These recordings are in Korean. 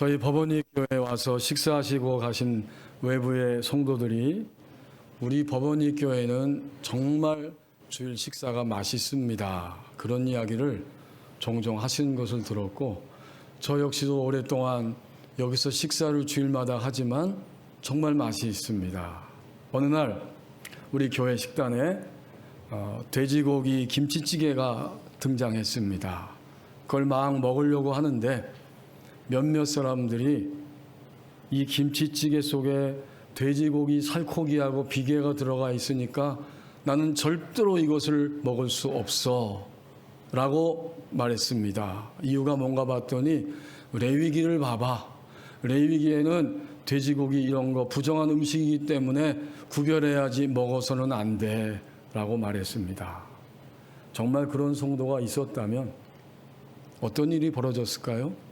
저희 법원리 교회에 와서 식사하시고 가신 외부의 성도들이 우리 법원리 교회는 정말 주일 식사가 맛있습니다. 그런 이야기를 종종 하시는 것을 들었고, 저 역시도 오랫동안 여기서 식사를 주일마다 하지만 정말 맛이 있습니다. 어느 날 우리 교회 식단에 돼지고기 김치찌개가 등장했습니다. 그걸 막 먹으려고 하는데 몇몇 사람들이 이 김치찌개 속에 돼지고기 살코기하고 비계가 들어가 있으니까 나는 절대로 이것을 먹을 수 없어 라고 말했습니다. 이유가 뭔가 봤더니 레위기를 봐봐. 레위기에는 돼지고기 이런 거 부정한 음식이기 때문에 구별해야지 먹어서는 안 돼 라고 말했습니다. 정말 그런 성도가 있었다면 어떤 일이 벌어졌을까요?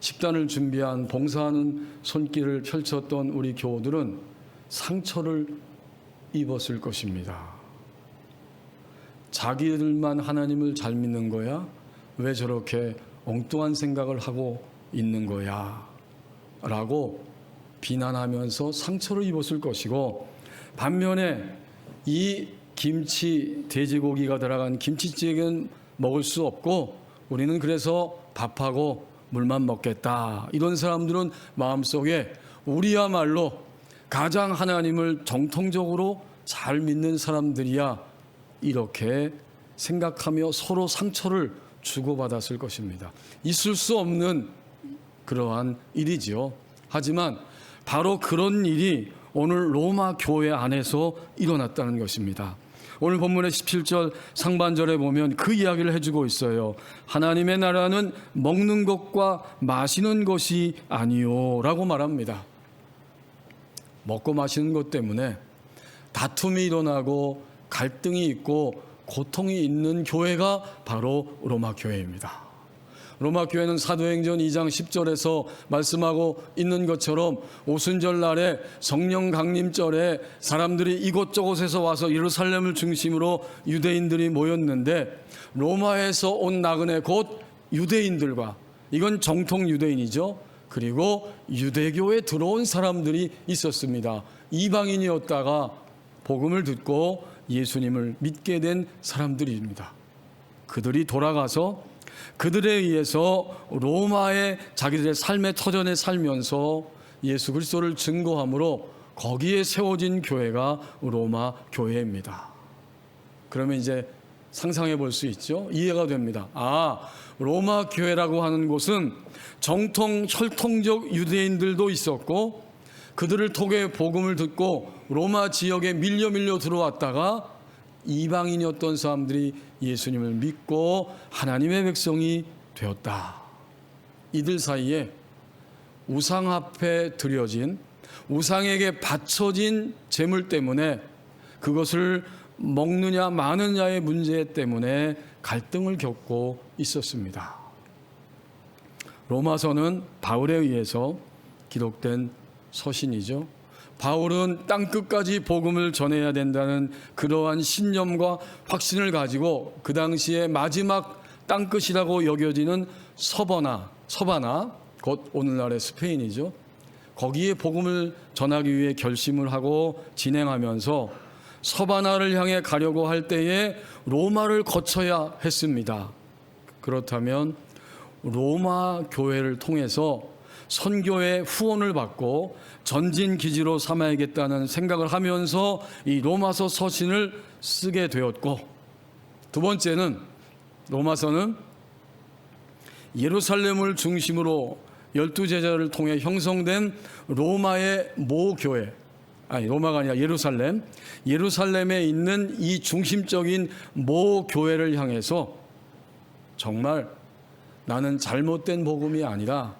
식단을 준비한 봉사하는 손길을 펼쳤던 우리 교우들은 상처를 입었을 것입니다. 자기들만 하나님을 잘 믿는 거야? 왜 저렇게 엉뚱한 생각을 하고 있는 거야? 라고 비난하면서 상처를 입었을 것이고, 반면에 이 김치, 돼지고기가 들어간 김치찌개는 먹을 수 없고 우리는 그래서 밥하고 물만 먹겠다. 이런 사람들은 마음속에 우리야말로 가장 하나님을 정통적으로 잘 믿는 사람들이야, 이렇게 생각하며 서로 상처를 주고받았을 것입니다. 있을 수 없는 그러한 일이지요. 하지만 바로 그런 일이 오늘 로마 교회 안에서 일어났다는 것입니다. 오늘 본문의 17절 상반절에 보면 그 이야기를 해주고 있어요. 하나님의 나라는 먹는 것과 마시는 것이 아니요 라고 말합니다. 먹고 마시는 것 때문에 다툼이 일어나고 갈등이 있고 고통이 있는 교회가 바로 로마 교회입니다. 로마 교회는 사도행전 2장 10절에서 말씀하고 있는 것처럼 오순절 날에 성령 강림절에 사람들이 이곳저곳에서 와서 예루살렘을 중심으로 유대인들이 모였는데, 로마에서 온 나그네 곧 유대인들과, 이건 정통 유대인이죠. 그리고 유대교에 들어온 사람들이 있었습니다. 이방인이었다가 복음을 듣고 예수님을 믿게 된 사람들입니다. 그들이 돌아가서 그들에 의해서 로마의 자기들의 삶의 터전에 살면서 예수 그리스도를 증거함으로 거기에 세워진 교회가 로마 교회입니다. 그러면 이제 상상해 볼 수 있죠. 이해가 됩니다. 로마 교회라고 하는 곳은 정통 혈통적 유대인들도 있었고, 그들을 통해 복음을 듣고 로마 지역에 밀려 들어왔다가 이방인이었던 사람들이 예수님을 믿고 하나님의 백성이 되었다. 이들 사이에 우상 앞에 드려진, 우상에게 바쳐진 제물 때문에, 그것을 먹느냐 마느냐의 문제 때문에 갈등을 겪고 있었습니다. 로마서는 바울에 의해서 기록된 서신이죠. 바울은 땅끝까지 복음을 전해야 된다는 그러한 신념과 확신을 가지고 그 당시에 마지막 땅끝이라고 여겨지는 서바나, 곧 오늘날의 스페인이죠. 거기에 복음을 전하기 위해 결심을 하고 진행하면서 서바나를 향해 가려고 할 때에 로마를 거쳐야 했습니다. 그렇다면 로마 교회를 통해서 선교의 후원을 받고 전진 기지로 삼아야겠다는 생각을 하면서 이 로마서 서신을 쓰게 되었고, 두 번째는 로마서는 예루살렘을 중심으로 12제자를 통해 형성된 로마의 모교회, 로마가 아니라 예루살렘에 있는 이 중심적인 모교회를 향해서 정말 나는 잘못된 복음이 아니라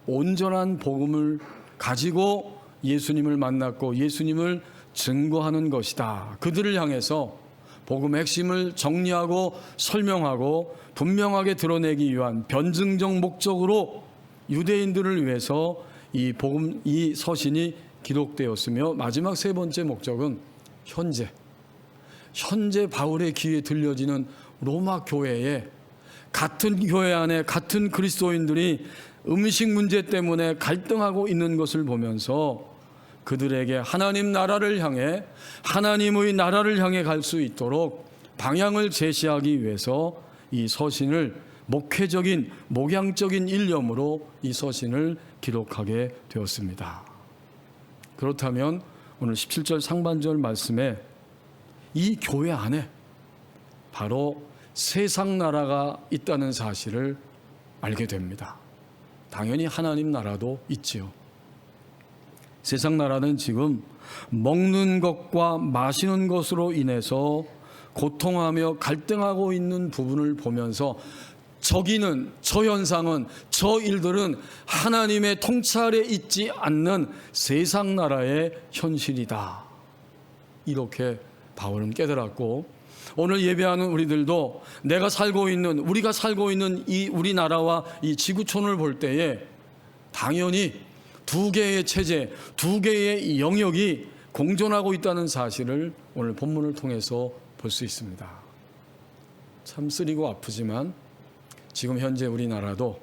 온전한 복음을 가지고 예수님을 만났고 예수님을 증거하는 것이다. 그들을 향해서 복음의 핵심을 정리하고 설명하고 분명하게 드러내기 위한 변증적 목적으로 유대인들을 위해서 이 서신이 기록되었으며, 마지막 세 번째 목적은 현재 바울의 귀에 들려지는 로마 교회에 같은 교회 안에 같은 그리스도인들이 음식 문제 때문에 갈등하고 있는 것을 보면서 그들에게 하나님 나라를 향해, 하나님의 나라를 향해 갈 수 있도록 방향을 제시하기 위해서 이 서신을 목회적인, 목양적인 일념으로 이 서신을 기록하게 되었습니다. 그렇다면 오늘 17절 상반절 말씀에 이 교회 안에 바로 세상 나라가 있다는 사실을 알게 됩니다. 당연히 하나님 나라도 있지요. 세상 나라는 지금 먹는 것과 마시는 것으로 인해서 고통하며 갈등하고 있는 부분을 보면서 저기는, 저 현상은, 저 일들은 하나님의 통찰에 있지 않는 세상 나라의 현실이다. 이렇게 바울은 깨달았고, 오늘 예배하는 우리들도 우리가 살고 있는 이 우리나라와 이 지구촌을 볼 때에 당연히 두 개의 체제, 두 개의 영역이 공존하고 있다는 사실을 오늘 본문을 통해서 볼 수 있습니다. 참 쓰리고 아프지만 지금 현재 우리나라도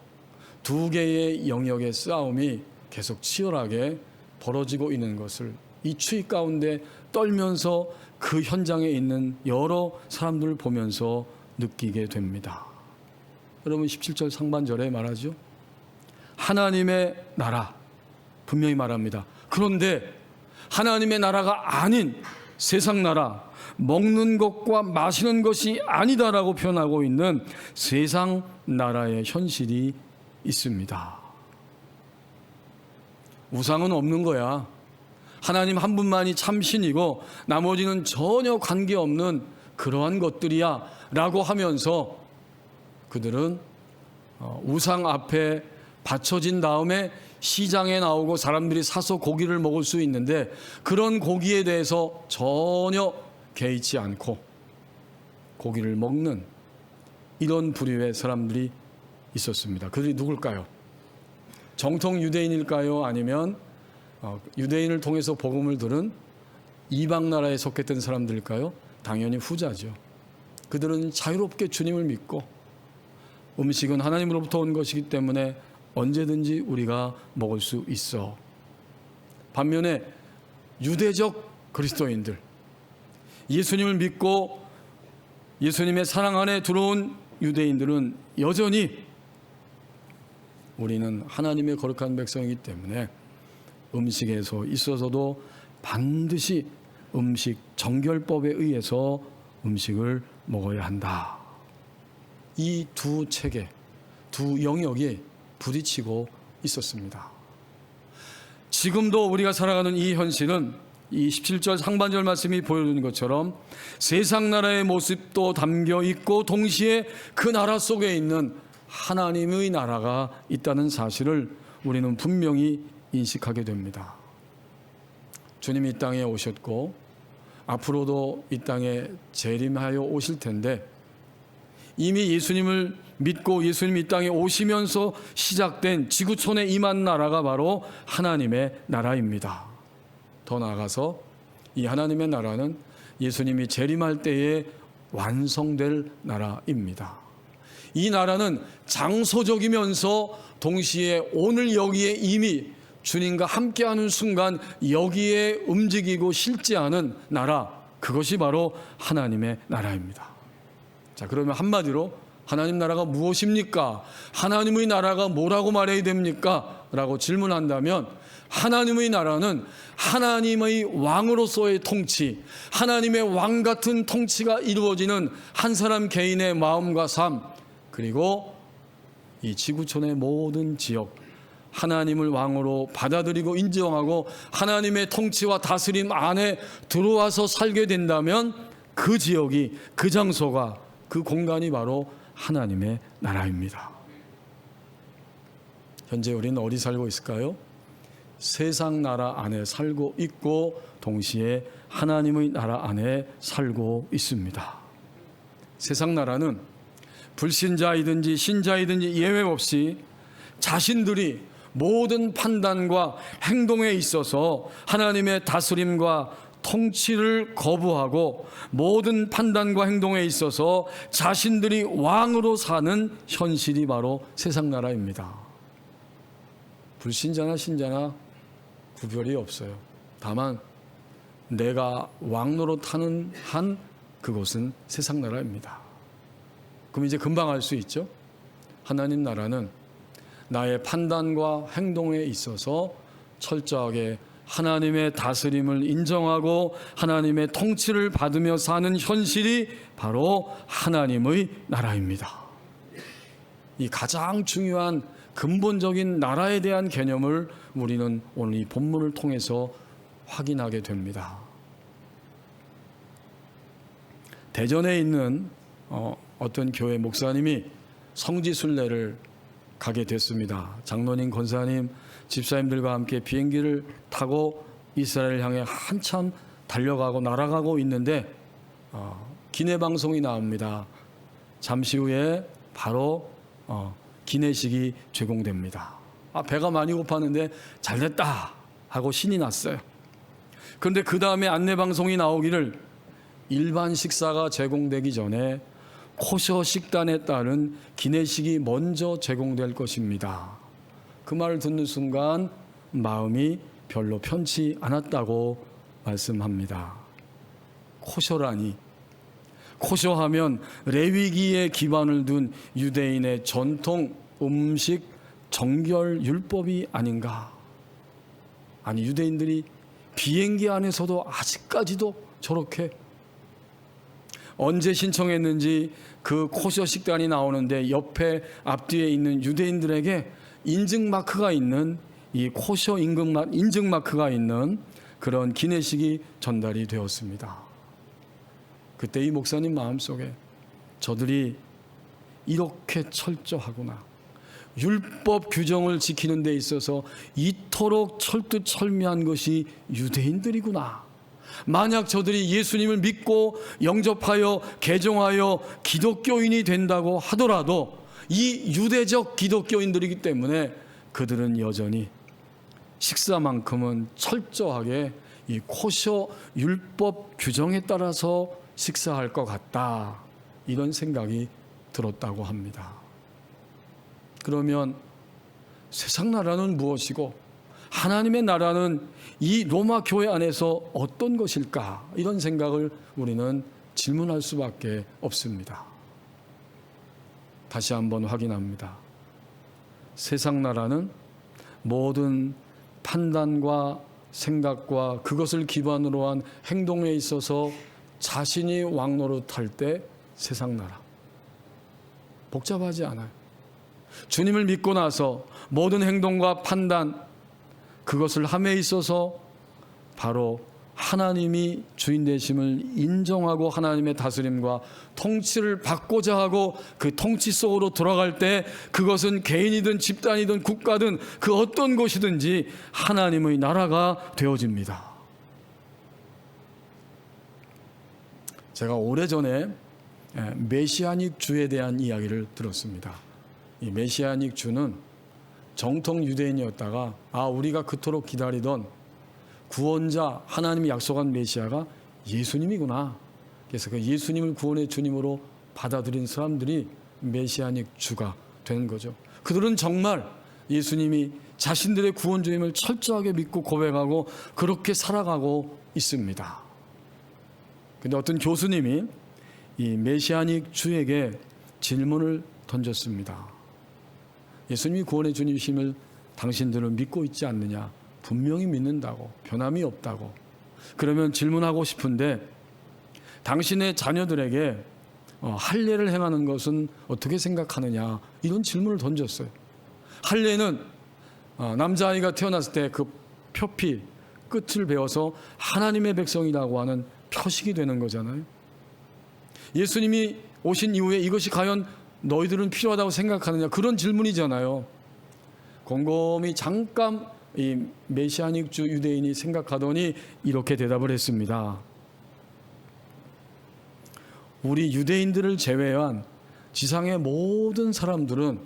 두 개의 영역의 싸움이 계속 치열하게 벌어지고 있는 것을 이 추위 가운데 떨면서 그 현장에 있는 여러 사람들을 보면서 느끼게 됩니다. 여러분 17절 상반절에 말하죠. 하나님의 나라 분명히 말합니다. 그런데 하나님의 나라가 아닌 세상 나라, 먹는 것과 마시는 것이 아니다라고 표현하고 있는 세상 나라의 현실이 있습니다. 우상은 없는 거야. 하나님 한 분만이 참 신이고 나머지는 전혀 관계없는 그러한 것들이야 라고 하면서 그들은 우상 앞에 바쳐진 다음에 시장에 나오고 사람들이 사서 고기를 먹을 수 있는데 그런 고기에 대해서 전혀 개의치 않고 고기를 먹는 이런 부류의 사람들이 있었습니다. 그들이 누굴까요? 정통 유대인일까요? 아니면 유대인을 통해서 복음을 들은 이방 나라에 속했던 사람들일까요? 당연히 후자죠. 그들은 자유롭게 주님을 믿고 음식은 하나님으로부터 온 것이기 때문에 언제든지 우리가 먹을 수 있어. 반면에 유대적 그리스도인들, 예수님을 믿고 예수님의 사랑 안에 들어온 유대인들은 여전히 우리는 하나님의 거룩한 백성이기 때문에 음식에서 있어서도 반드시 음식 정결법에 의해서 음식을 먹어야 한다. 이 두 체계, 두 영역이 부딪히고 있었습니다. 지금도 우리가 살아가는 이 현실은 이 17절 상반절 말씀이 보여주는 것처럼 세상 나라의 모습도 담겨 있고 동시에 그 나라 속에 있는 하나님의 나라가 있다는 사실을 우리는 분명히 인식하게 됩니다. 주님이 이 땅에 오셨고 앞으로도 이 땅에 재림하여 오실 텐데 이미 예수님을 믿고 예수님이 이 땅에 오시면서 시작된 지구촌에 임한 나라가 바로 하나님의 나라입니다. 더 나아가서 이 하나님의 나라는 예수님이 재림할 때에 완성될 나라입니다. 이 나라는 장소적이면서 동시에 오늘 여기에 이미 주님과 함께하는 순간 여기에 움직이고 실제하는 나라, 그것이 바로 하나님의 나라입니다. 자, 그러면 한마디로 하나님 나라가 무엇입니까? 하나님의 나라가 뭐라고 말해야 됩니까? 라고 질문한다면 하나님의 나라는 하나님의 왕으로서의 통치, 하나님의 왕 같은 통치가 이루어지는 한 사람 개인의 마음과 삶, 그리고 이 지구촌의 모든 지역, 하나님을 왕으로 받아들이고 인정하고 하나님의 통치와 다스림 안에 들어와서 살게 된다면 그 지역이, 그 장소가, 그 공간이 바로 하나님의 나라입니다. 현재 우리는 어디 살고 있을까요? 세상 나라 안에 살고 있고 동시에 하나님의 나라 안에 살고 있습니다. 세상 나라는 불신자이든지 신자이든지 예외 없이 자신들이 모든 판단과 행동에 있어서 하나님의 다스림과 통치를 거부하고 모든 판단과 행동에 있어서 자신들이 왕으로 사는 현실이 바로 세상 나라입니다. 불신자나 신자나 구별이 없어요. 다만 내가 왕노릇하는 한 그곳은 세상 나라입니다. 그럼 이제 금방 알 수 있죠? 하나님 나라는 나의 판단과 행동에 있어서 철저하게 하나님의 다스림을 인정하고 하나님의 통치를 받으며 사는 현실이 바로 하나님의 나라입니다. 이 가장 중요한 근본적인 나라에 대한 개념을 우리는 오늘 이 본문을 통해서 확인하게 됩니다. 대전에 있는 어떤 교회 목사님이 성지순례를 가게 됐습니다. 장로님, 권사님, 집사님들과 함께 비행기를 타고 이스라엘을 향해 한참 달려가고 날아가고 있는데 기내 방송이 나옵니다. 잠시 후에 바로 기내식이 제공됩니다. 배가 많이 고팠는데 잘됐다 하고 신이 났어요. 그런데 그 다음에 안내 방송이 나오기를 일반 식사가 제공되기 전에 코셔 식단에 따른 기내식이 먼저 제공될 것입니다. 그 말을 듣는 순간 마음이 별로 편치 않았다고 말씀합니다. 코셔라니, 코셔하면 레위기에 기반을 둔 유대인의 전통 음식 정결 율법이 아닌가. 아니, 유대인들이 비행기 안에서도 아직까지도 저렇게 언제 신청했는지 그 코셔 식단이 나오는데 옆에 앞뒤에 있는 유대인들에게 인증 마크가 있는 이 코셔 인증 마크가 있는 그런 기내식이 전달이 되었습니다. 그때 이 목사님 마음속에 저들이 이렇게 철저하구나, 율법 규정을 지키는 데 있어서 이토록 철두철미한 것이 유대인들이구나. 만약 저들이 예수님을 믿고 영접하여 개종하여 기독교인이 된다고 하더라도 이 유대적 기독교인들이기 때문에 그들은 여전히 식사만큼은 철저하게 이 코셔 율법 규정에 따라서 식사할 것 같다, 이런 생각이 들었다고 합니다. 그러면 세상 나라는 무엇이고 하나님의 나라는 이 로마 교회 안에서 어떤 것일까? 이런 생각을 우리는 질문할 수밖에 없습니다. 다시 한번 확인합니다. 세상 나라는 모든 판단과 생각과 그것을 기반으로 한 행동에 있어서 자신이 왕노릇할 때 세상 나라. 복잡하지 않아요. 주님을 믿고 나서 모든 행동과 판단, 그것을 함에 있어서 바로 하나님이 주인 되심을 인정하고 하나님의 다스림과 통치를 받고자 하고 그 통치 속으로 들어갈 때 그것은 개인이든 집단이든 국가든 그 어떤 곳이든지 하나님의 나라가 되어집니다. 제가 오래전에 메시아닉 주에 대한 이야기를 들었습니다. 이 메시아닉 주는 정통 유대인이었다가 우리가 그토록 기다리던 구원자, 하나님이 약속한 메시아가 예수님이구나. 그래서 그 예수님을 구원의 주님으로 받아들인 사람들이 메시아닉 주가 되는 거죠. 그들은 정말 예수님이 자신들의 구원주임을 철저하게 믿고 고백하고 그렇게 살아가고 있습니다. 그런데 어떤 교수님이 이 메시아닉 주에게 질문을 던졌습니다. 예수님이 구원의 주님이심을 당신들은 믿고 있지 않느냐? 분명히 믿는다고, 변함이 없다고. 그러면 질문하고 싶은데 당신의 자녀들에게 할례를 행하는 것은 어떻게 생각하느냐? 이런 질문을 던졌어요. 할례는 남자아이가 태어났을 때 그 표피 끝을 베어서 하나님의 백성이라고 하는 표식이 되는 거잖아요. 예수님이 오신 이후에 이것이 과연 너희들은 필요하다고 생각하느냐? 그런 질문이잖아요. 곰곰이 잠깐 이 메시아닉 주 유대인이 생각하더니 이렇게 대답을 했습니다. 우리 유대인들을 제외한 지상의 모든 사람들은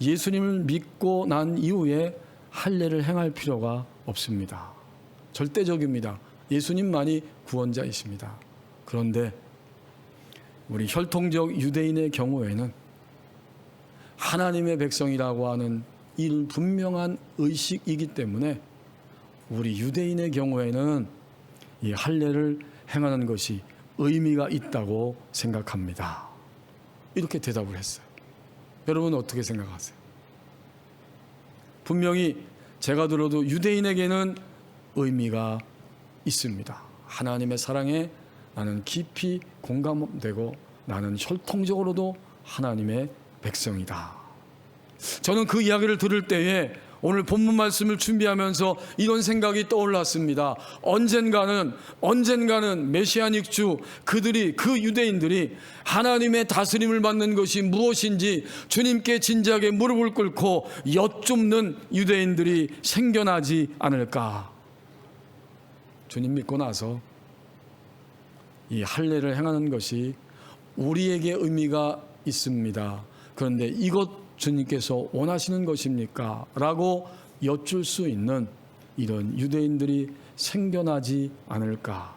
예수님을 믿고 난 이후에 할례를 행할 필요가 없습니다. 절대적입니다. 예수님만이 구원자이십니다. 그런데 우리 혈통적 유대인의 경우에는 하나님의 백성이라고 하는 이 분명한 의식이기 때문에 우리 유대인의 경우에는 이 할례를 행하는 것이 의미가 있다고 생각합니다. 이렇게 대답을 했어요. 여러분은 어떻게 생각하세요? 분명히 제가 들어도 유대인에게는 의미가 있습니다. 하나님의 사랑에 나는 깊이 공감되고 나는 혈통적으로도 하나님의 백성이다. 저는 그 이야기를 들을 때에 오늘 본문 말씀을 준비하면서 이런 생각이 떠올랐습니다. 언젠가는 메시아닉 주 그들이, 그 유대인들이 하나님의 다스림을 받는 것이 무엇인지 주님께 진지하게 무릎을 꿇고 여쭙는 유대인들이 생겨나지 않을까. 주님 믿고 나서 이 할례를 행하는 것이 우리에게 의미가 있습니다. 그런데 이것 주님께서 원하시는 것입니까? 라고 여쭐 수 있는 이런 유대인들이 생겨나지 않을까.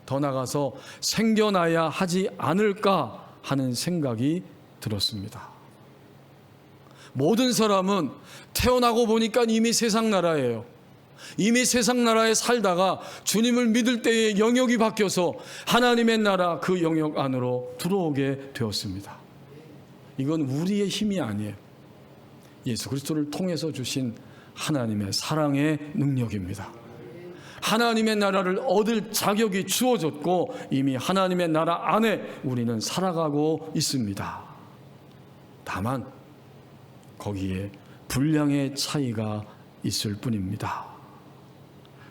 더 나아가서 생겨나야 하지 않을까 하는 생각이 들었습니다. 모든 사람은 태어나고 보니까 이미 세상 나라예요. 이미 세상 나라에 살다가 주님을 믿을 때에 영역이 바뀌어서 하나님의 나라 그 영역 안으로 들어오게 되었습니다. 이건 우리의 힘이 아니에요. 예수 그리스도를 통해서 주신 하나님의 사랑의 능력입니다. 하나님의 나라를 얻을 자격이 주어졌고 이미 하나님의 나라 안에 우리는 살아가고 있습니다. 다만 거기에 분량의 차이가 있을 뿐입니다.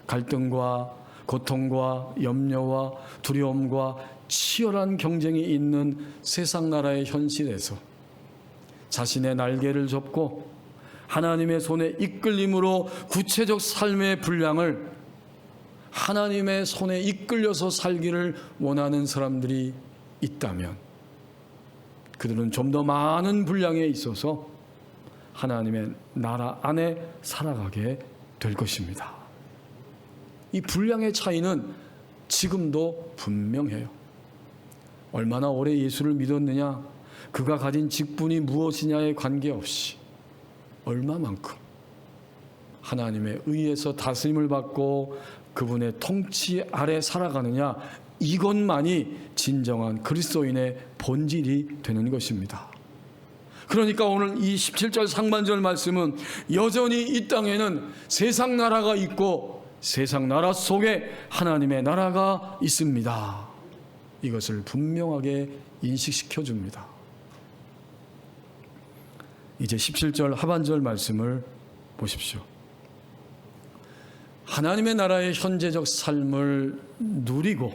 갈등과 고통과 염려와 두려움과 치열한 경쟁이 있는 세상 나라의 현실에서 자신의 날개를 접고 하나님의 손에 이끌림으로 구체적 삶의 분량을 하나님의 손에 이끌려서 살기를 원하는 사람들이 있다면 그들은 좀 더 많은 분량에 있어서 하나님의 나라 안에 살아가게 될 것입니다. 이 분량의 차이는 지금도 분명해요. 얼마나 오래 예수를 믿었느냐, 그가 가진 직분이 무엇이냐에 관계없이 얼마만큼 하나님의 의에서 다스림을 받고 그분의 통치 아래 살아가느냐, 이것만이 진정한 그리스도인의 본질이 되는 것입니다. 그러니까 오늘 이 17절 상반절 말씀은 여전히 이 땅에는 세상 나라가 있고 세상 나라 속에 하나님의 나라가 있습니다. 이것을 분명하게 인식시켜 줍니다. 이제 17절 하반절 말씀을 보십시오. 하나님의 나라의 현재적 삶을 누리고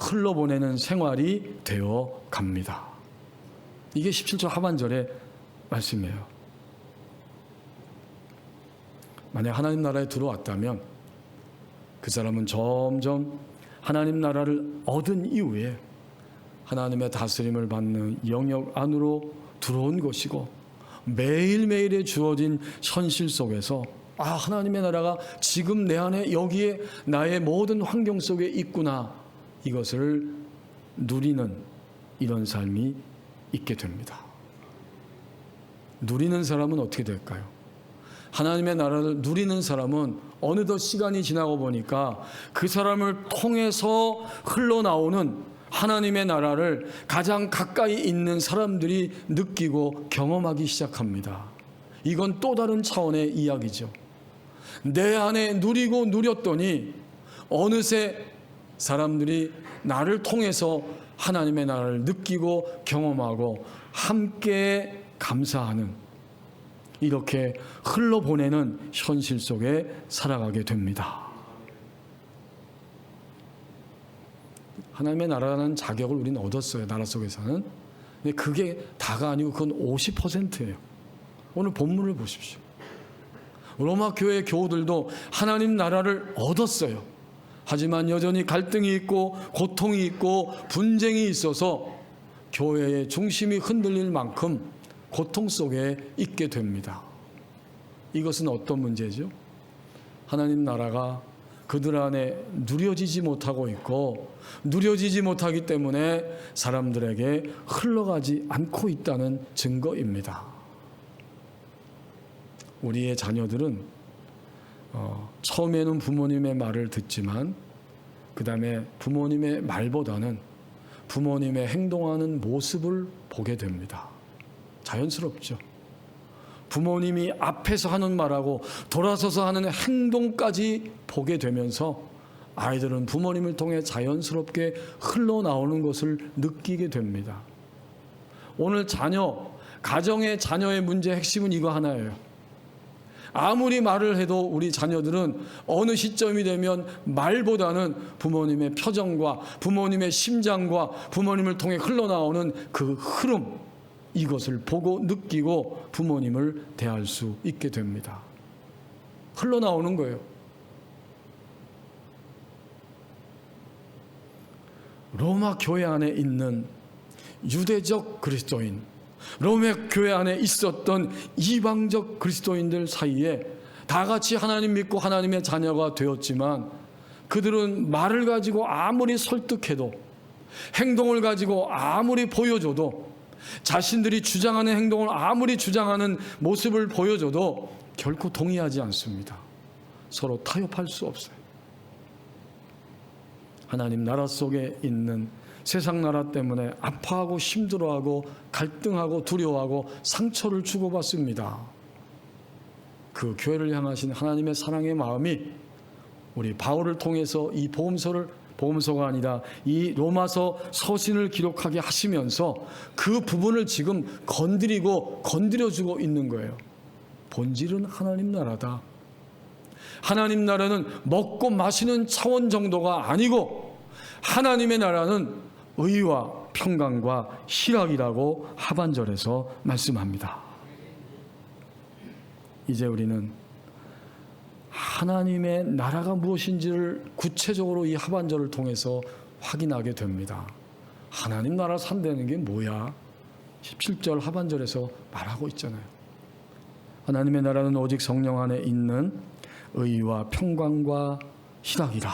흘러보내는 생활이 되어 갑니다. 이게 17절 하반절의 말씀이에요. 만약 하나님 나라에 들어왔다면 그 사람은 점점 하나님 나라를 얻은 이후에 하나님의 다스림을 받는 영역 안으로 들어온 것이고 매일매일에 주어진 현실 속에서 하나님의 나라가 지금 내 안에 여기에 나의 모든 환경 속에 있구나, 이것을 누리는 이런 삶이 있게 됩니다. 누리는 사람은 어떻게 될까요? 하나님의 나라를 누리는 사람은 어느덧 시간이 지나고 보니까 그 사람을 통해서 흘러나오는 하나님의 나라를 가장 가까이 있는 사람들이 느끼고 경험하기 시작합니다. 이건 또 다른 차원의 이야기죠. 내 안에 누리고 누렸더니 어느새 사람들이 나를 통해서 하나님의 나라를 느끼고 경험하고 함께 감사하는, 이렇게 흘러보내는 현실 속에 살아가게 됩니다. 하나님의 나라라는 자격을 우리는 얻었어요. 나라 속에서는. 근데 그게 다가 아니고 그건 50%예요. 오늘 본문을 보십시오. 로마 교회 교우들도 하나님 나라를 얻었어요. 하지만 여전히 갈등이 있고 고통이 있고 분쟁이 있어서 교회의 중심이 흔들릴 만큼 고통 속에 있게 됩니다. 이것은 어떤 문제죠? 하나님 나라가 그들 안에 누려지지 못하고 있고, 누려지지 못하기 때문에 사람들에게 흘러가지 않고 있다는 증거입니다. 우리의 자녀들은 처음에는 부모님의 말을 듣지만 그 다음에 부모님의 말보다는 부모님의 행동하는 모습을 보게 됩니다. 자연스럽죠. 부모님이 앞에서 하는 말하고 돌아서서 하는 행동까지 보게 되면서 아이들은 부모님을 통해 자연스럽게 흘러나오는 것을 느끼게 됩니다. 오늘 가정의 자녀의 문제의 핵심은 이거 하나예요. 아무리 말을 해도 우리 자녀들은 어느 시점이 되면 말보다는 부모님의 표정과 부모님의 심장과 부모님을 통해 흘러나오는 그 흐름, 이것을 보고 느끼고 부모님을 대할 수 있게 됩니다. 흘러나오는 거예요. 로마 교회 안에 있는 유대적 그리스도인, 로마 교회 안에 있었던 이방적 그리스도인들 사이에 다 같이 하나님 믿고 하나님의 자녀가 되었지만 그들은 말을 가지고 아무리 설득해도, 행동을 가지고 아무리 보여줘도, 자신들이 주장하는 행동을 아무리 주장하는 모습을 보여줘도 결코 동의하지 않습니다. 서로 타협할 수 없어요. 하나님 나라 속에 있는 세상 나라 때문에 아파하고 힘들어하고 갈등하고 두려워하고 상처를 주고받습니다. 그 교회를 향하신 하나님의 사랑의 마음이 우리 바울을 통해서 이 복음서가 아니라 이 로마서 서신을 기록하게 하시면서 그 부분을 지금 건드려주고 있는 거예요. 본질은 하나님 나라다. 하나님 나라는 먹고 마시는 차원 정도가 아니고 하나님의 나라는 의와 평강과 희락이라고 하반절에서 말씀합니다. 이제 우리는 하나님의 나라가 무엇인지를 구체적으로 이 하반절을 통해서 확인하게 됩니다. 하나님 나라 산다는 게 뭐야? 17절 하반절에서 말하고 있잖아요. 하나님의 나라는 오직 성령 안에 있는 의와 평강과 희락이라.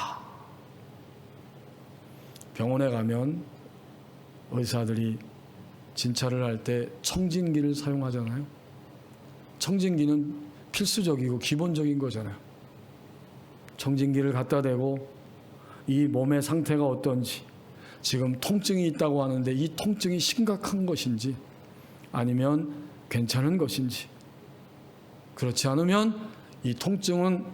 병원에 가면 의사들이 진찰을 할 때 청진기를 사용하잖아요. 청진기는 필수적이고 기본적인 거잖아요. 청진기를 갖다 대고 이 몸의 상태가 어떤지, 지금 통증이 있다고 하는데 이 통증이 심각한 것인지 아니면 괜찮은 것인지, 그렇지 않으면 이 통증은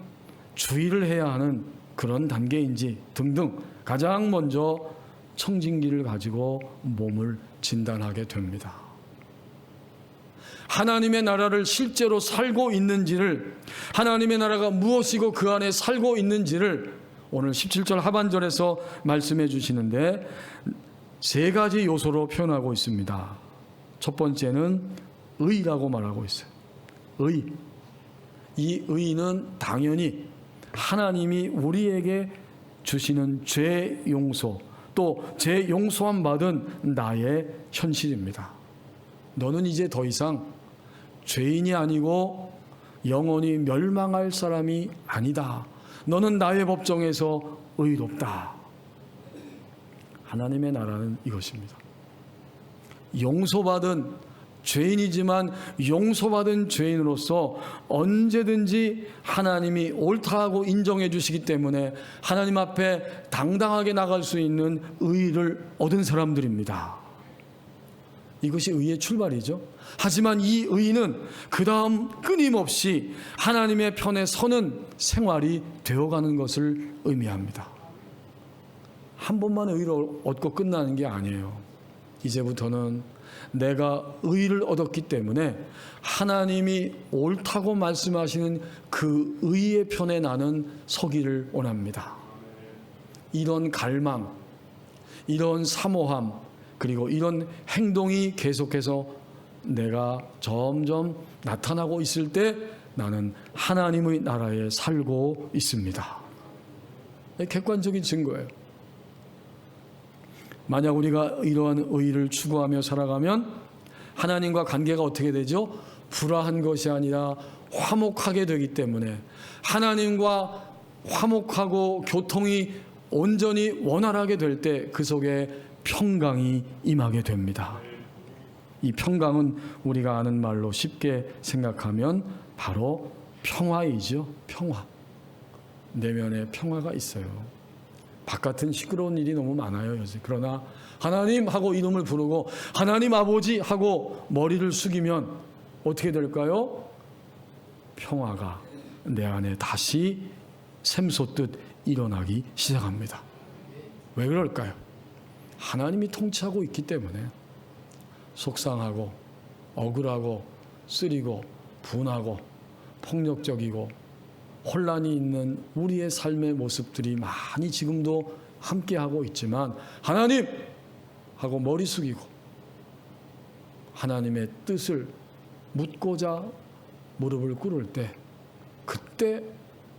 주의를 해야 하는 그런 단계인지 등등 가장 먼저 청진기를 가지고 몸을 진단하게 됩니다. 하나님의 나라를 실제로 살고 있는지를, 하나님의 나라가 무엇이고 그 안에 살고 있는지를 오늘 17절 하반절에서 말씀해 주시는데 세 가지 요소로 표현하고 있습니다. 첫 번째는 의라고 말하고 있어요. 의. 이 의는 당연히 하나님이 우리에게 주시는 죄 용서, 또 죄 용서함 받은 나의 현실입니다. 너는 이제 더 이상 죄인이 아니고 영원히 멸망할 사람이 아니다. 너는 나의 법정에서 의롭다. 하나님의 나라는 이것입니다. 용서받은 죄인이지만 용서받은 죄인으로서 언제든지 하나님이 옳다고 인정해 주시기 때문에 하나님 앞에 당당하게 나갈 수 있는 의를 얻은 사람들입니다. 이것이 의의 출발이죠. 하지만 이 의는 그 다음 끊임없이 하나님의 편에 서는 생활이 되어가는 것을 의미합니다. 한 번만 의를 얻고 끝나는 게 아니에요. 이제부터는 내가 의를 얻었기 때문에 하나님이 옳다고 말씀하시는 그 의의 편에 나는 서기를 원합니다. 이런 갈망, 이런 사모함, 그리고 이런 행동이 계속해서 내가 점점 나타나고 있을 때 나는 하나님의 나라에 살고 있습니다. 객관적인 증거예요. 만약 우리가 이러한 의를 추구하며 살아가면 하나님과 관계가 어떻게 되죠? 불화한 것이 아니라 화목하게 되기 때문에 하나님과 화목하고 교통이 온전히 원활하게 될 때 그 속에 평강이 임하게 됩니다. 이 평강은 우리가 아는 말로 쉽게 생각하면 바로 평화이죠. 평화. 내면에 평화가 있어요. 바깥은 시끄러운 일이 너무 많아요, 요새. 그러나 하나님 하고 이름을 부르고 하나님 아버지 하고 머리를 숙이면 어떻게 될까요? 평화가 내 안에 다시 샘솟듯 일어나기 시작합니다. 왜 그럴까요? 하나님이 통치하고 있기 때문에. 속상하고 억울하고 쓰리고 분하고 폭력적이고 혼란이 있는 우리의 삶의 모습들이 많이 지금도 함께하고 있지만 하나님 하고 머리 숙이고 하나님의 뜻을 묻고자 무릎을 꿇을 때 그때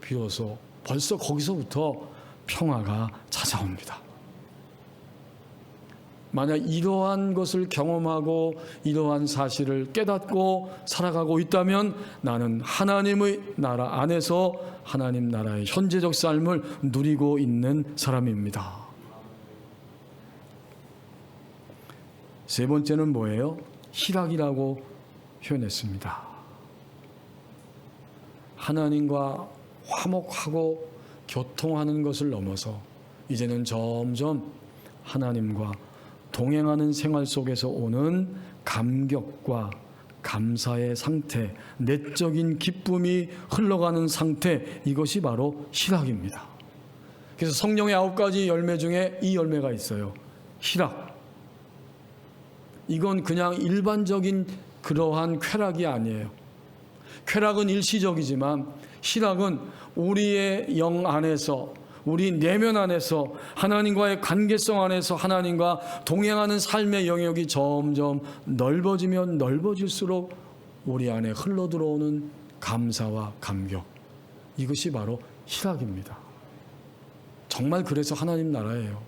비로소 벌써 거기서부터 평화가 찾아옵니다. 만약 이러한 것을 경험하고 이러한 사실을 깨닫고 살아가고 있다면 나는 하나님의 나라 안에서 하나님 나라의 현재적 삶을 누리고 있는 사람입니다. 세 번째는 뭐예요? 희락이라고 표현했습니다. 하나님과 화목하고 교통하는 것을 넘어서 이제는 점점 하나님과 동행하는 생활 속에서 오는 감격과 감사의 상태, 내적인 기쁨이 흘러가는 상태, 이것이 바로 희락입니다. 그래서 성령의 9가지 열매 중에 이 열매가 있어요. 희락. 이건 그냥 일반적인 그러한 쾌락이 아니에요. 쾌락은 일시적이지만 희락은 우리의 영 안에서, 우리 내면 안에서, 하나님과의 관계성 안에서 하나님과 동행하는 삶의 영역이 점점 넓어지면 넓어질수록 우리 안에 흘러들어오는 감사와 감격, 이것이 바로 희락입니다. 정말 그래서 하나님 나라예요.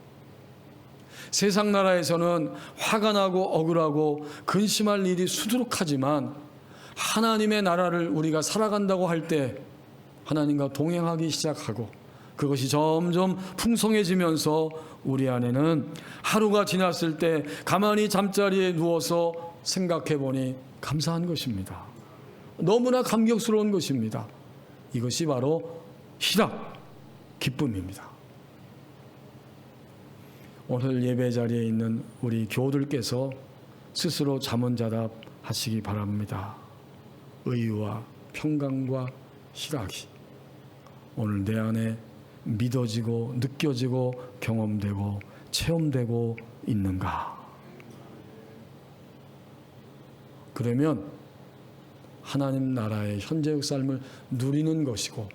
세상 나라에서는 화가 나고 억울하고 근심할 일이 수두룩하지만 하나님의 나라를 우리가 살아간다고 할 때 하나님과 동행하기 시작하고 그것이 점점 풍성해지면서 우리 안에는 하루가 지났을 때 가만히 잠자리에 누워서 생각해 보니 감사한 것입니다. 너무나 감격스러운 것입니다. 이것이 바로 희락, 기쁨입니다. 오늘 예배 자리에 있는 우리 교우들께서 스스로 잠언자답 하시기 바랍니다. 의와 평강과 희락이 오늘 내 안에 믿어지고 느껴지고 경험되고 체험되고 있는가? 그러면 하나님 나라의 현재의 삶을 누리는 것이고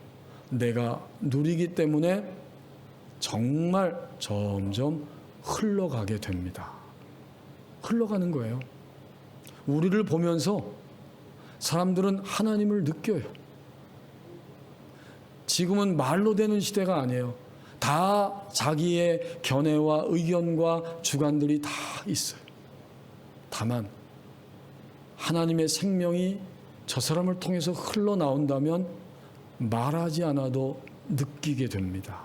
내가 누리기 때문에 정말 점점 흘러가게 됩니다. 흘러가는 거예요. 우리를 보면서 사람들은 하나님을 느껴요. 지금은 말로 되는 시대가 아니에요. 다 자기의 견해와 의견과 주관들이 다 있어요. 다만 하나님의 생명이 저 사람을 통해서 흘러나온다면 말하지 않아도 느끼게 됩니다.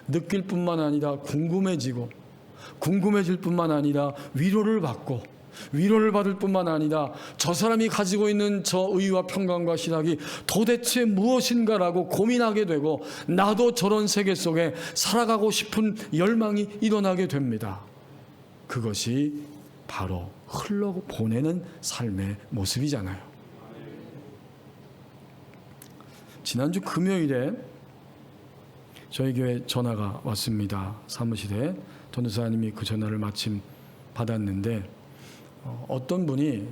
느낄 뿐만 아니라 궁금해질 뿐만 아니라 위로를 받고 위로를 받을 뿐만 아니라 저 사람이 가지고 있는 저 의와 평강과 희락이 도대체 무엇인가라고 고민하게 되고 나도 저런 세계 속에 살아가고 싶은 열망이 일어나게 됩니다. 그것이 바로 흘러보내는 삶의 모습이잖아요. 지난주 금요일에 저희 교회 전화가 왔습니다. 사무실에 전도사님이 그 전화를 마침 받았는데 어떤 분이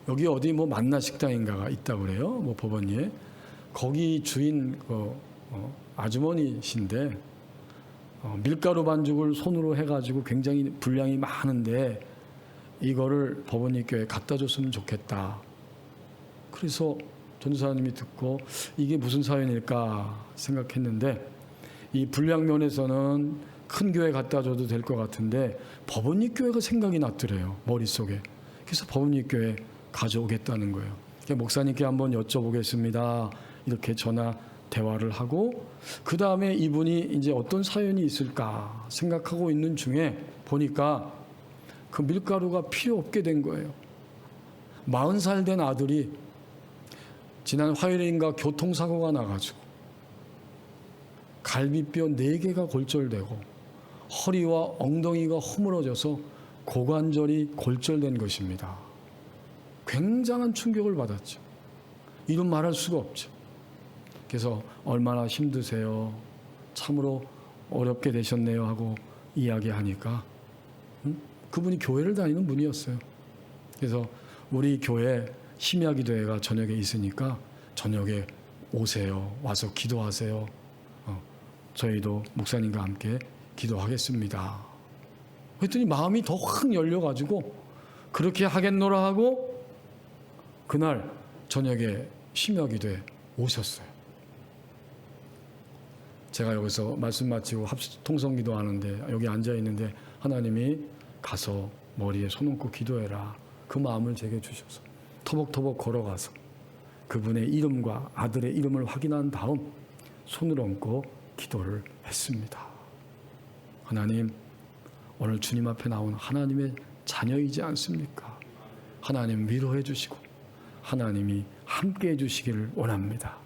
여기 어디 뭐 만나 식당인가가 있다고 그래요. 뭐 법원리에 거기 주인 아주머니신데 밀가루 반죽을 손으로 해가지고 굉장히 분량이 많은데 이거를 법원리 교회에 갖다 줬으면 좋겠다. 그래서 전도사님이 듣고 이게 무슨 사연일까 생각했는데 이 분량 면에서는 큰 교회 갖다 줘도 될 것 같은데 법원리 교회가 생각이 났더래요. 머릿속에. 그래서 법원리 교회 가져오겠다는 거예요. 목사님께 한번 여쭤보겠습니다. 이렇게 전화 대화를 하고 그 다음에 이분이 이제 어떤 사연이 있을까 생각하고 있는 중에 보니까 그 밀가루가 필요 없게 된 거예요. 40살 된 아들이 지난 화요일인가 교통사고가 나가지고 갈비뼈 4개가 골절되고 허리와 엉덩이가 허물어져서 고관절이 골절된 것입니다. 굉장한 충격을 받았죠. 이런 말할 수가 없죠. 그래서 얼마나 힘드세요? 참으로 어렵게 되셨네요 하고 이야기하니까 그분이 교회를 다니는 분이었어요. 그래서 우리 교회 심야기도회가 저녁에 있으니까 저녁에 오세요. 와서 기도하세요. 저희도 목사님과 함께 기도하겠습니다. 그랬더니 마음이 더 확 열려가지고 그렇게 하겠노라 하고 그날 저녁에 심야기도회 오셨어요. 제가 여기서 말씀 마치고 통성기도 하는데 여기 앉아있는데 하나님이 가서 머리에 손 얹고 기도해라. 그 마음을 제게 주셔서 터벅터벅 걸어가서 그분의 이름과 아들의 이름을 확인한 다음 손을 얹고 기도를 했습니다. 하나님, 오늘 주님 앞에 나온 하나님의 자녀이지 않습니까? 하나님 위로해 주시고 하나님이 함께 해 주시기를 원합니다.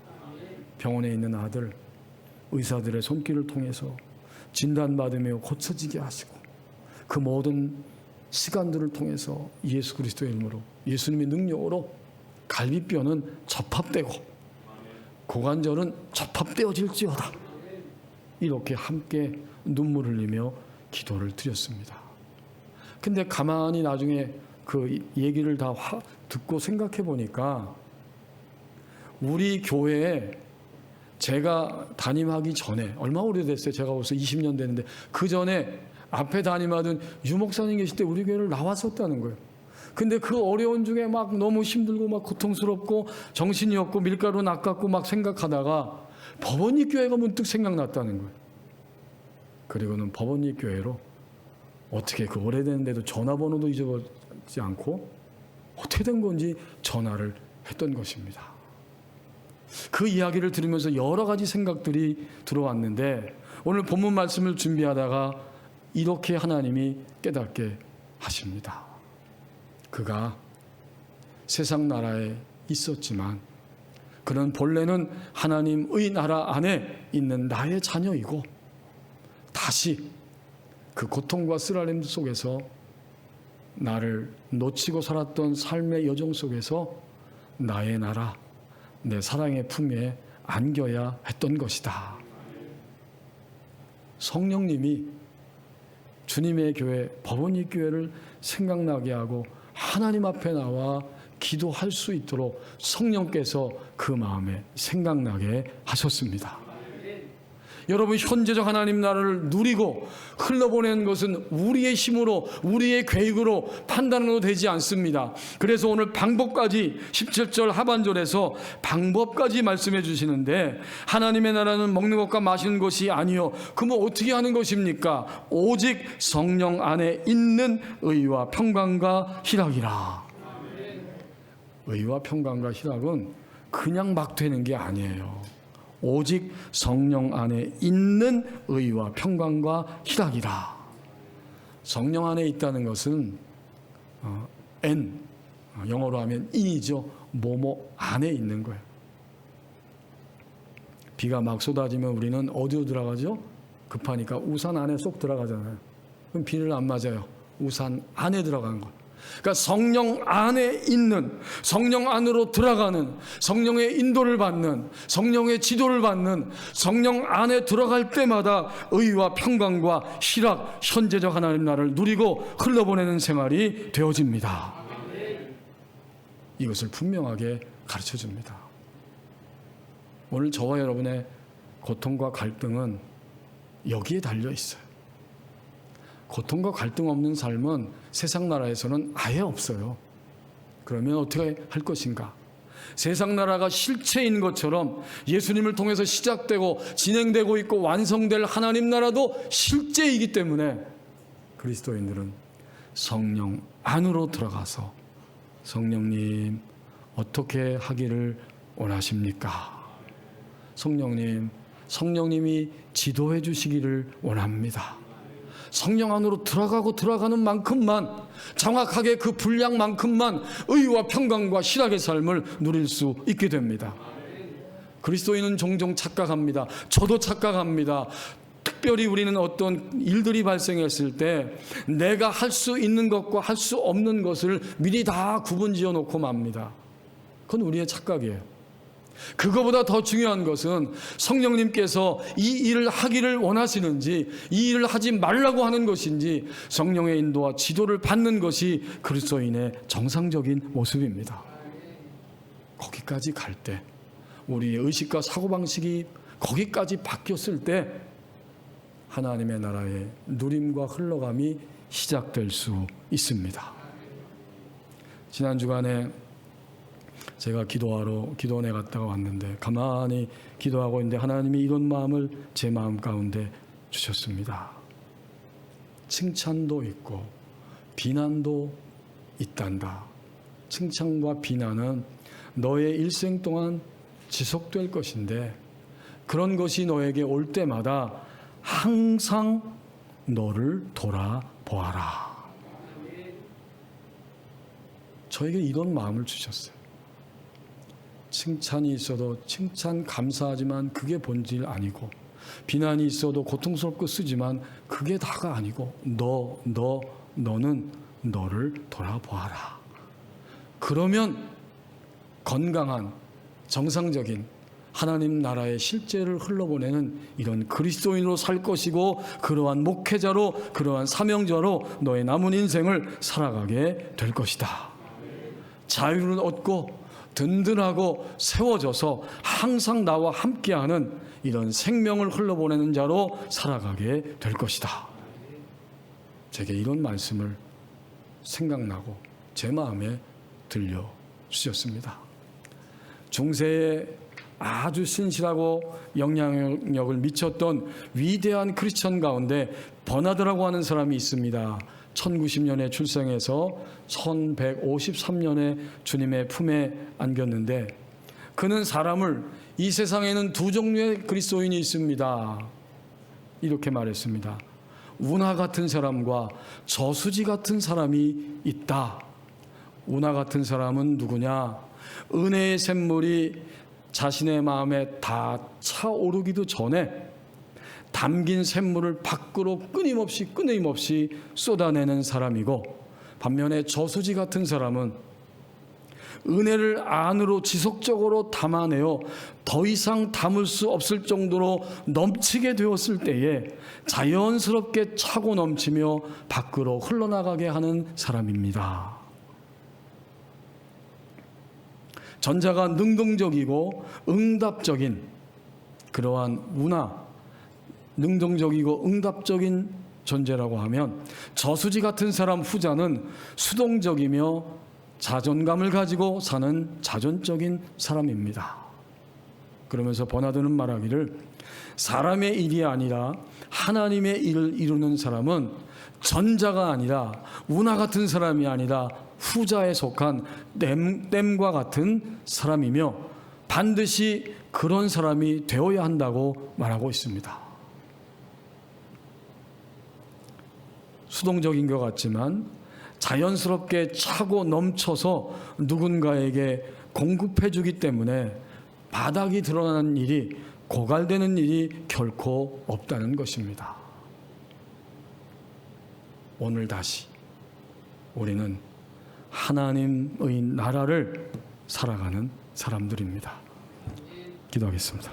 병원에 있는 아들 의사들의 손길을 통해서 진단받으며 고쳐지게 하시고 그 모든 시간들을 통해서 예수 그리스도의 이름으로 예수님의 능력으로 갈비뼈는 접합되고 고관절은 접합되어질지어다. 이렇게 함께 눈물 흘리며 기도를 드렸습니다. 근데 가만히 나중에 그 얘기를 다 듣고 생각해 보니까 우리 교회에 제가 담임하기 전에 얼마 오래됐어요. 제가 벌써 20년 됐는데 그 전에 앞에 담임하던 유 목사님 계실 때 우리 교회를 나왔었다는 거예요. 근데 그 어려운 중에 막 너무 힘들고 막 고통스럽고 정신이 없고 밀가루 낚았고 막 생각하다가 법원리 교회가 문득 생각났다는 거예요. 그리고는 법원리 교회로 어떻게 그 오래됐는데도 전화번호도 잊어버리지 않고 어떻게 된 건지 전화를 했던 것입니다. 그 이야기를 들으면서 여러 가지 생각들이 들어왔는데 오늘 본문 말씀을 준비하다가 이렇게 하나님이 깨닫게 하십니다. 그가 세상 나라에 있었지만 그는 본래는 하나님의 나라 안에 있는 나의 자녀이고 다시 그 고통과 쓰라림 속에서 나를 놓치고 살았던 삶의 여정 속에서 나의 나라, 내 사랑의 품에 안겨야 했던 것이다. 성령님이 주님의 교회, 법원리 교회를 생각나게 하고 하나님 앞에 나와 기도할 수 있도록 성령께서 그 마음에 생각나게 하셨습니다. 여러분, 현재적 하나님 나라를 누리고 흘러보내는 것은 우리의 힘으로 우리의 계획으로 판단으로 되지 않습니다. 그래서 오늘 방법까지 17절 하반절에서 방법까지 말씀해 주시는데 하나님의 나라는 먹는 것과 마시는 것이 아니요 그러면 어떻게 하는 것입니까? 오직 성령 안에 있는 의와 평강과 희락이라. 의와 평강과 희락은 그냥 막 되는 게 아니에요. 오직 성령 안에 있는 의와 평강과 희락이라. 성령 안에 있다는 것은 N, 영어로 하면 in이죠. 뭐뭐 안에 있는 거예요. 비가 막 쏟아지면 우리는 어디로 들어가죠? 급하니까 우산 안에 쏙 들어가잖아요. 그럼 비를 안 맞아요. 우산 안에 들어간 거. 그러니까 성령 안에 있는, 성령 안으로 들어가는, 성령의 인도를 받는, 성령의 지도를 받는, 성령 안에 들어갈 때마다 의와 평강과 희락, 현재적 하나님 나라를 누리고 흘러보내는 생활이 되어집니다. 이것을 분명하게 가르쳐줍니다. 오늘 저와 여러분의 고통과 갈등은 여기에 달려 있어요. 고통과 갈등 없는 삶은 세상 나라에서는 아예 없어요. 그러면 어떻게 할 것인가? 세상 나라가 실체인 것처럼 예수님을 통해서 시작되고 진행되고 있고 완성될 하나님 나라도 실제이기 때문에 그리스도인들은 성령 안으로 들어가서 성령님 어떻게 하기를 원하십니까? 성령님이 지도해 주시기를 원합니다. 성령 안으로 들어가는 만큼만, 정확하게 그 분량만큼만 의와 평강과 실학의 삶을 누릴 수 있게 됩니다. 그리스도인은 종종 착각합니다. 저도 착각합니다. 특별히 우리는 어떤 일들이 발생했을 때 내가 할 수 있는 것과 할 수 없는 것을 미리 다 구분지어 놓고 맙니다. 그건 우리의 착각이에요. 그거보다 더 중요한 것은 성령님께서 이 일을 하기를 원하시는지, 이 일을 하지 말라고 하는 것인지 성령의 인도와 지도를 받는 것이 그리스도인의 정상적인 모습입니다. 거기까지 갈 때, 우리의 의식과 사고방식이 거기까지 바뀌었을 때 하나님의 나라의 누림과 흘러감이 시작될 수 있습니다. 지난 주간에 제가 기도원에 갔다가 왔는데 가만히 기도하고 있는데 하나님이 이런 마음을 제 마음 가운데 주셨습니다. 칭찬도 있고 비난도 있단다. 칭찬과 비난은 너의 일생 동안 지속될 것인데 그런 것이 너에게 올 때마다 항상 너를 돌아보아라. 저에게 이런 마음을 주셨어요. 칭찬이 있어도 칭찬 감사하지만 그게 본질 아니고, 비난이 있어도 고통스럽고 쓰지만 그게 다가 아니고, 너는 너를 돌아보아라. 그러면 건강한 정상적인 하나님 나라의 실제를 흘러보내는 이런 그리스도인으로 살 것이고, 그러한 목회자로, 그러한 사명자로 너의 남은 인생을 살아가게 될 것이다. 자유를 얻고 든든하고 세워져서 항상 나와 함께하는 이런 생명을 흘러보내는 자로 살아가게 될 것이다. 제게 이런 말씀을 생각나고 제 마음에 들려주셨습니다. 중세에 아주 신실하고 영향력을 미쳤던 위대한 크리스천 가운데 버나드라고 하는 사람이 있습니다. 1090년에 출생해서 1153년에 주님의 품에 안겼는데, 그는 사람을, 이 세상에는 두 종류의 그리스도인이 있습니다. 이렇게 말했습니다. 운하 같은 사람과 저수지 같은 사람이 있다. 운하 같은 사람은 누구냐? 은혜의 샘물이 자신의 마음에 다 차오르기도 전에 담긴 샘물을 밖으로 끊임없이 쏟아내는 사람이고, 반면에 저수지 같은 사람은 은혜를 안으로 지속적으로 담아내어 더 이상 담을 수 없을 정도로 넘치게 되었을 때에 자연스럽게 차고 넘치며 밖으로 흘러나가게 하는 사람입니다. 전자가 능동적이고 응답적인 그러한 능동적이고 응답적인 존재라고 하면, 저수지 같은 사람 후자는 수동적이며 자존감을 가지고 사는 자존적인 사람입니다. 그러면서 버나드는 말하기를, 사람의 일이 아니라 하나님의 일을 이루는 사람은 전자가 아니라, 운하 같은 사람이 아니라 후자에 속한 댐과 같은 사람이며 반드시 그런 사람이 되어야 한다고 말하고 있습니다. 수동적인 것 같지만 자연스럽게 차고 넘쳐서 누군가에게 공급해 주기 때문에 바닥이 드러나는 일이, 고갈되는 일이 결코 없다는 것입니다. 오늘 다시 우리는 하나님의 나라를 살아가는 사람들입니다. 기도하겠습니다.